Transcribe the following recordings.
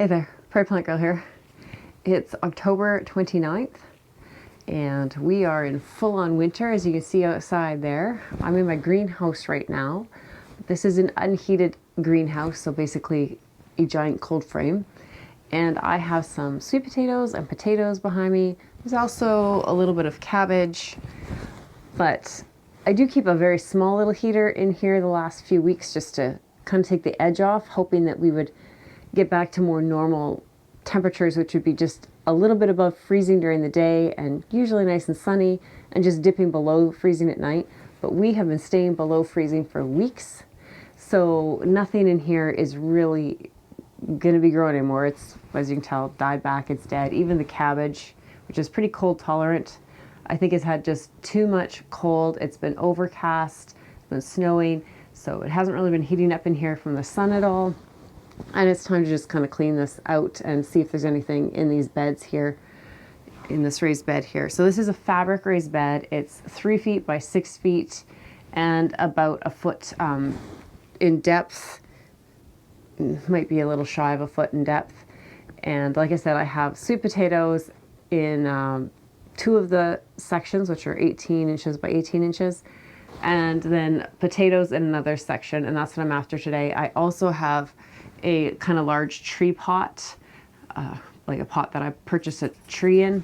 Hey there, Prairie Plant Girl here. It's October 29th and we are in full-on winter, as you can see outside there. I'm in my greenhouse right now. This is an unheated greenhouse, so basically a giant cold frame. And I have some sweet potatoes and potatoes behind me. There's also a little bit of cabbage, but I do keep a very small little heater in here the last few weeks just to kind of take the edge off, hoping that we would get back to more normal temperatures, which would be just a little bit above freezing during the day and usually nice and sunny, and just dipping below freezing at night. But we have been staying below freezing for weeks, so nothing in here is really going to be growing anymore. It's, as you can tell, died back, it's dead. Even the cabbage, which is pretty cold tolerant, I think has had just too much cold. It's been overcast, it's been snowing, so it hasn't really been heating up in here from the sun at all. And it's time to just kind of clean this out and see if there's anything in these beds here, in this raised bed here. So this is a fabric raised bed. It's 3 feet by 6 feet and about a foot in depth. Might be a little shy of a foot in depth. And like I said, I have sweet potatoes in 2 of the sections, which are 18 inches by 18 inches. And then potatoes in another section, and that's what I'm after today. I also have a kind of large tree pot, like a pot that I purchased a tree in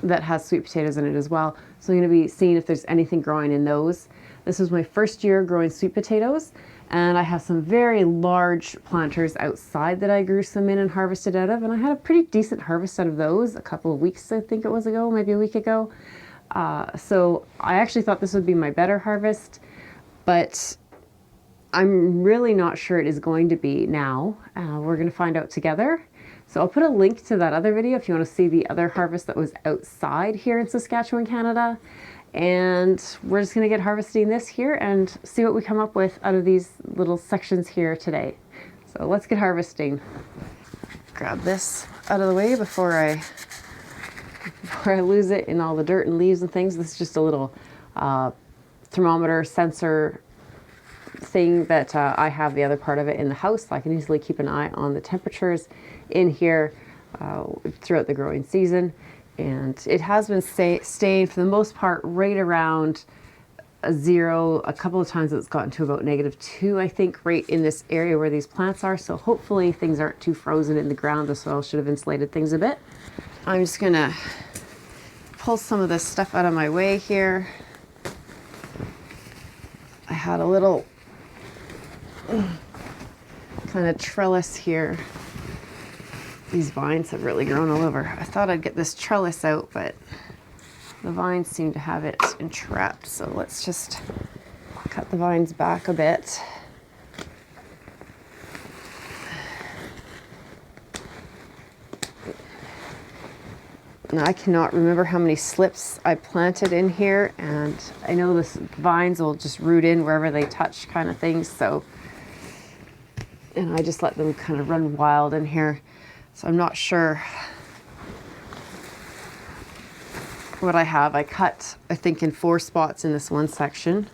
that has sweet potatoes in it as well. So I'm going to be seeing if there's anything growing in those. This is my first year growing sweet potatoes, and I have some very large planters outside that I grew some in and harvested out of, and I had a pretty decent harvest out of those a couple of weeks, I think it was ago, maybe a week ago. So I actually thought this would be my better harvest, but I'm really not sure it is going to be now. We're going to find out together. So I'll put a link to that other video if you want to see the other harvest that was outside here in Saskatchewan, Canada. And we're just going to get harvesting this here and see what we come up with out of these little sections here today. So let's get harvesting. Grab this out of the way before I lose it in all the dirt and leaves and things. This is just a little thermometer sensor thing that I have the other part of it in the house, so I can easily keep an eye on the temperatures in here throughout the growing season. And it has been staying for the most part right around 0. A couple of times it's gotten to about -2, I think, right in this area where these plants are. So hopefully things aren't too frozen in the ground. The soil should have insulated things a bit. I'm just gonna pull some of this stuff out of my way here. I had a little kind of trellis here. These vines have really grown all over. I thought I'd get this trellis out, but the vines seem to have it entrapped. So let's just cut the vines back a bit. Now, I cannot remember how many slips I planted in here, and I know the vines will just root in wherever they touch, kind of things. So, and I just let them kind of run wild in here. So I'm not sure what I have. I cut, I think, in 4 spots in this one section.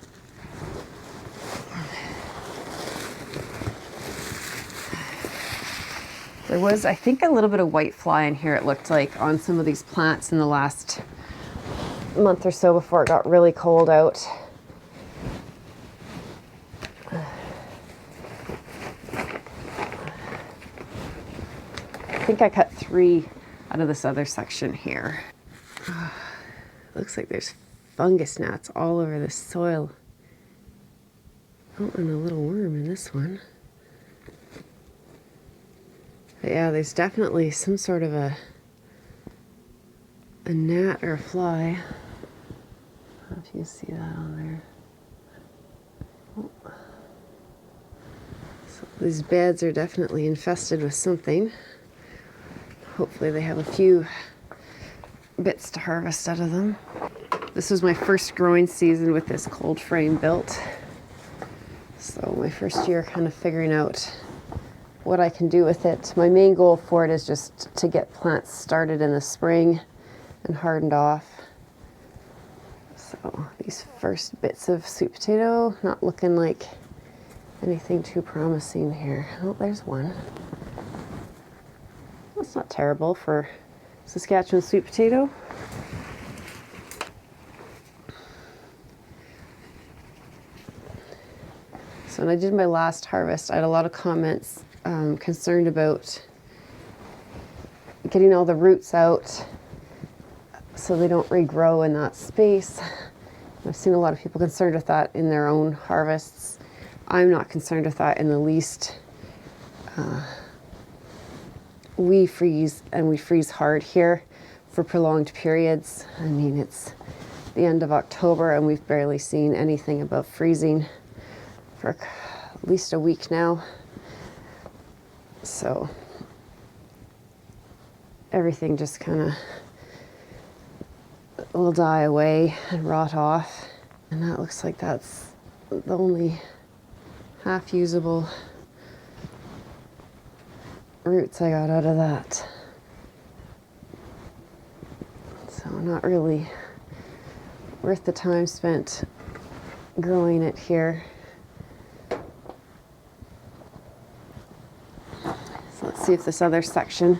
There was, I think, a little bit of white fly in here, it looked like, on some of these plants in the last month or so before it got really cold out. I think I cut 3 out of this other section here. Looks like there's fungus gnats all over the soil. Oh, and a little worm in this one. But yeah, there's definitely some sort of a gnat or a fly. I don't know if you see that on there. Oh. So these beds are definitely infested with something. Hopefully they have a few bits to harvest out of them. This was my first growing season with this cold frame built. So my first year kind of figuring out what I can do with it. My main goal for it is just to get plants started in the spring and hardened off. So these first bits of sweet potato, not looking like anything too promising here. Oh, there's one. That's not terrible for Saskatchewan sweet potato. So when I did my last harvest, I had a lot of comments concerned about getting all the roots out so they don't regrow in that space. I've seen a lot of people concerned with that in their own harvests. I'm not concerned with that in the least. We freeze, and we freeze hard here for prolonged periods. I mean, it's the end of October and we've barely seen anything above freezing for at least a week now. So everything just kind of will die away and rot off. And that looks like that's the only half usable roots I got out of that. So not really worth the time spent growing it here. So let's see if this other section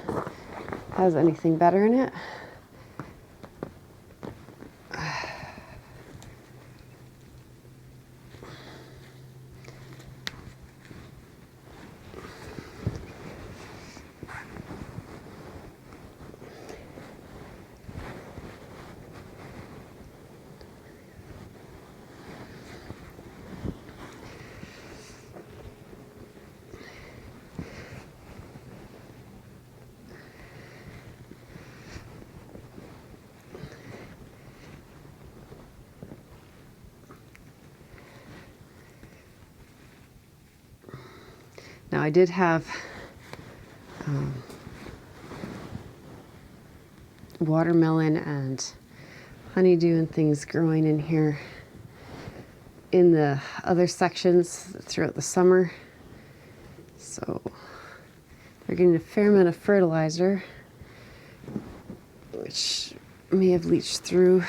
has anything better in it. Now I did have watermelon and honeydew and things growing in here in the other sections throughout the summer. So they're getting a fair amount of fertilizer, which may have leached through.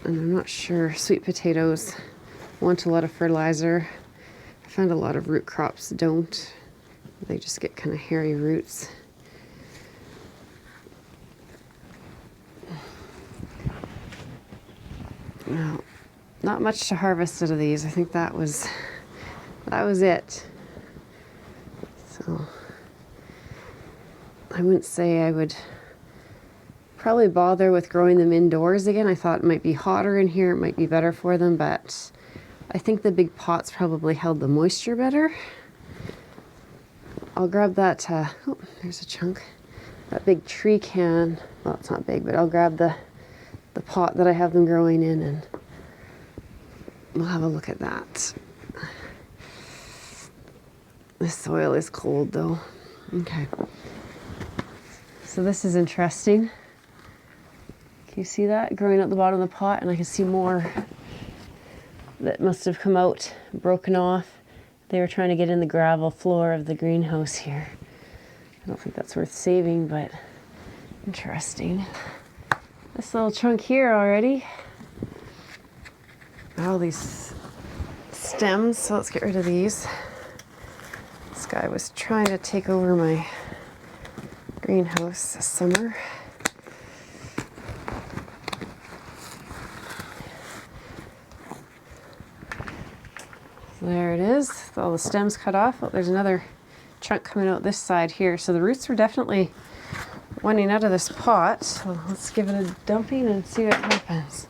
And I'm not sure, sweet potatoes want a lot of fertilizer. I found a lot of root crops don't. They just get kind of hairy roots. No, not much to harvest out of these. I think that was it. So I wouldn't say I would probably bother with growing them indoors again. I thought it might be hotter in here, it might be better for them, but I think the big pots probably held the moisture better. I'll grab that, oh, there's a chunk. That big tree can, well, it's not big, but I'll grab the pot that I have them growing in and we'll have a look at that. The soil is cold though. Okay. So this is interesting. Can you see that growing at the bottom of the pot? And I can see more that must have come out, broken off. They were trying to get in the gravel floor of the greenhouse here. I don't think that's worth saving, but interesting. This little chunk here already. All these stems, so let's get rid of these. This guy was trying to take over my greenhouse this summer. There it is, all the stems cut off. Oh, there's another chunk coming out this side here. So the roots were definitely wanting out of this pot. So let's give it a dumping and see what happens.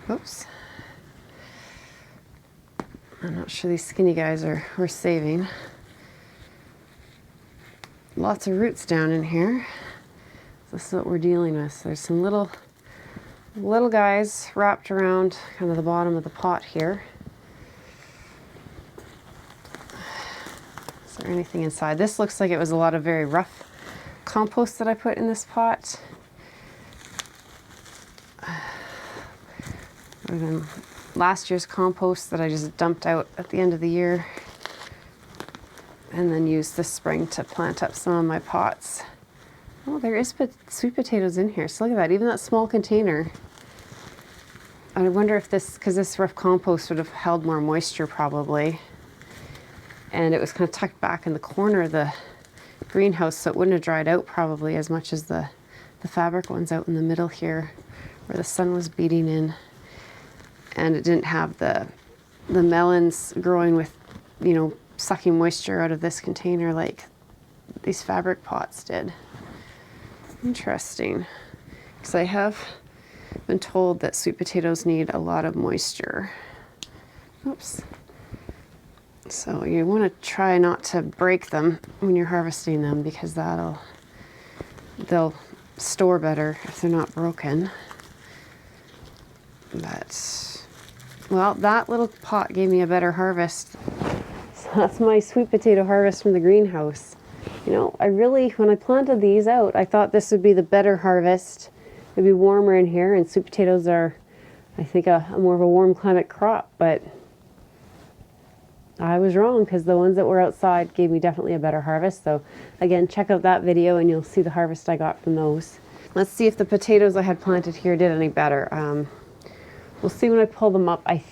Oops. I'm not sure these skinny guys are worth saving. Lots of roots down in here. This is what we're dealing with. There's some little guys wrapped around kind of the bottom of the pot here. Is there anything inside? This looks like it was a lot of very rough compost that I put in this pot. Even last year's compost that I just dumped out at the end of the year and then used this spring to plant up some of my pots. Oh, there is sweet potatoes in here. So look at that, even that small container I wonder if this, because this rough compost would have held more moisture probably. And it was kind of tucked back in the corner of the greenhouse, so it wouldn't have dried out probably as much as the fabric ones out in the middle here where the sun was beating in. And it didn't have the melons growing with, you know, sucking moisture out of this container like these fabric pots did. Interesting. Because I have been told that sweet potatoes need a lot of moisture. Oops. So you want to try not to break them when you're harvesting them, because they'll store better if they're not broken. But, well, that little pot gave me a better harvest. So that's my sweet potato harvest from the greenhouse. You know, when I planted these out, I thought this would be the better harvest. It'd be warmer in here, and sweet potatoes are, I think, a more of a warm climate crop, but I was wrong, because the ones that were outside gave me definitely a better harvest. So again, check out that video and you'll see the harvest I got from those. Let's see if the potatoes I had planted here did any better. We'll see when I pull them up. I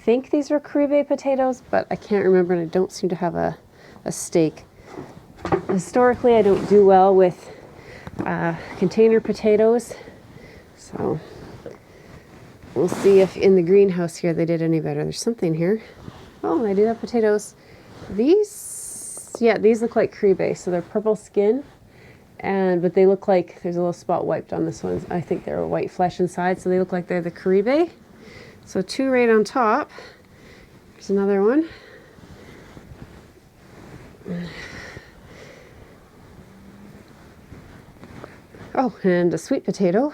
think these are caribe potatoes, but I can't remember, and I don't seem to have a stake. Historically, I don't do well with container potatoes, so we'll see if in the greenhouse here they did any better. There's something here. Oh, I do have potatoes. These look like caribe, so they're purple skin, but they look like there's a little spot wiped on this one. I think they're white flesh inside, so they look like they're the caribe. So 2 right on top. There's another one. Oh, and a sweet potato.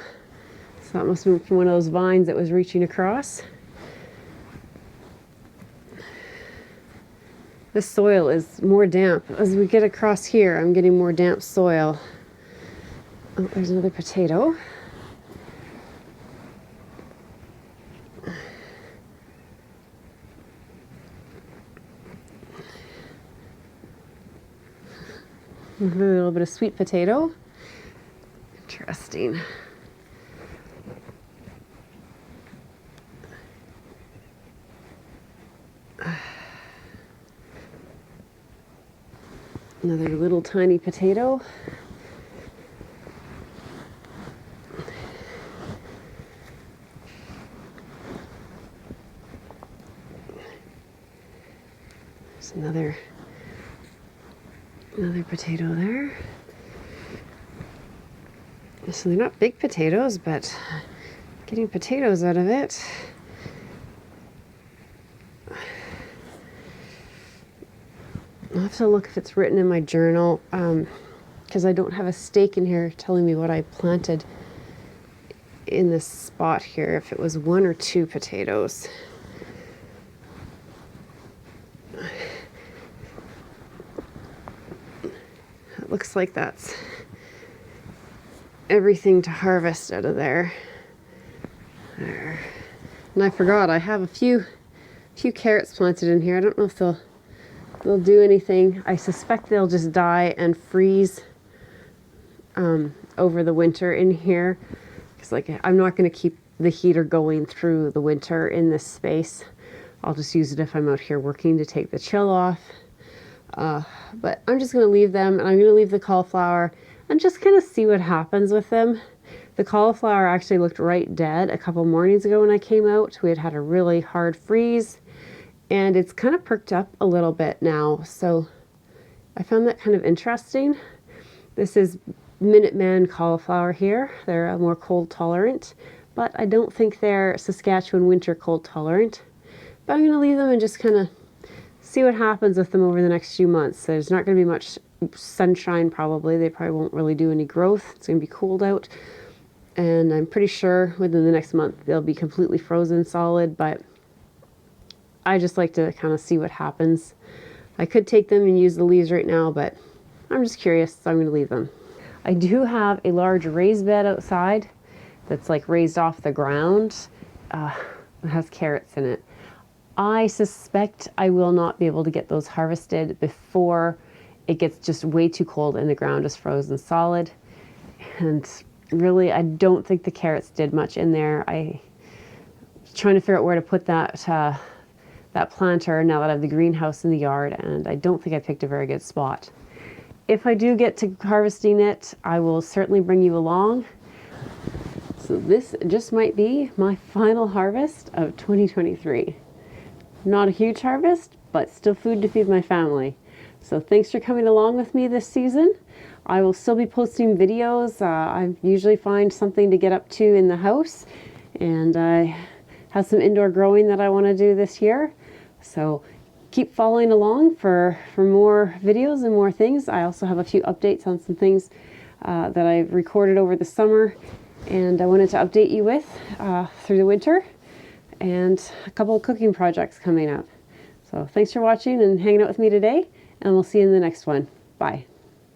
So that must have been from one of those vines that was reaching across. This soil is more damp. As we get across here, I'm getting more damp soil. Oh, there's another potato. A little bit of sweet potato. Interesting. Another little tiny potato. There's another potato there. So they're not big potatoes, but getting potatoes out of it. I'll have to look if it's written in my journal, because I don't have a stake in here telling me what I planted in this spot here, if it was 1 or 2 potatoes. It looks like that's everything to harvest out of there. There. And I forgot, I have a few carrots planted in here. I don't know if they'll do anything. I suspect they'll just die and freeze over the winter in here. Because I'm not going to keep the heater going through the winter in this space. I'll just use it if I'm out here working to take the chill off. But I'm just going to leave them, and I'm going to leave the cauliflower and just kind of see what happens with them. The cauliflower actually looked right dead a couple mornings ago when I came out. We had a really hard freeze, and it's kind of perked up a little bit now. So I found that kind of interesting. This is Minuteman cauliflower here. They're more cold tolerant, but I don't think they're Saskatchewan winter cold tolerant. But I'm going to leave them and just kind of see what happens with them over the next few months. There's not going to be much sunshine probably. They probably won't really do any growth. It's going to be cold out. And I'm pretty sure within the next month they'll be completely frozen solid, but I just like to kind of see what happens. I could take them and use the leaves right now, but I'm just curious, so I'm going to leave them. I do have a large raised bed outside that's like raised off the ground. It has carrots in it. I suspect I will not be able to get those harvested before it gets just way too cold and the ground is frozen solid. And really, I don't think the carrots did much in there. trying to figure out where to put that planter now that I have the greenhouse in the yard, and I don't think I picked a very good spot. If I do get to harvesting it, I will certainly bring you along. So this just might be my final harvest of 2023. Not a huge harvest, but still food to feed my family. So thanks for coming along with me this season. I will still be posting videos. I usually find something to get up to in the house, and I have some indoor growing that I want to do this year. So keep following along for more videos and more things. I also have a few updates on some things that I recorded over the summer, and I wanted to update you with through the winter, and a couple of cooking projects coming up. So thanks for watching and hanging out with me today, and we'll see you in the next one. Bye.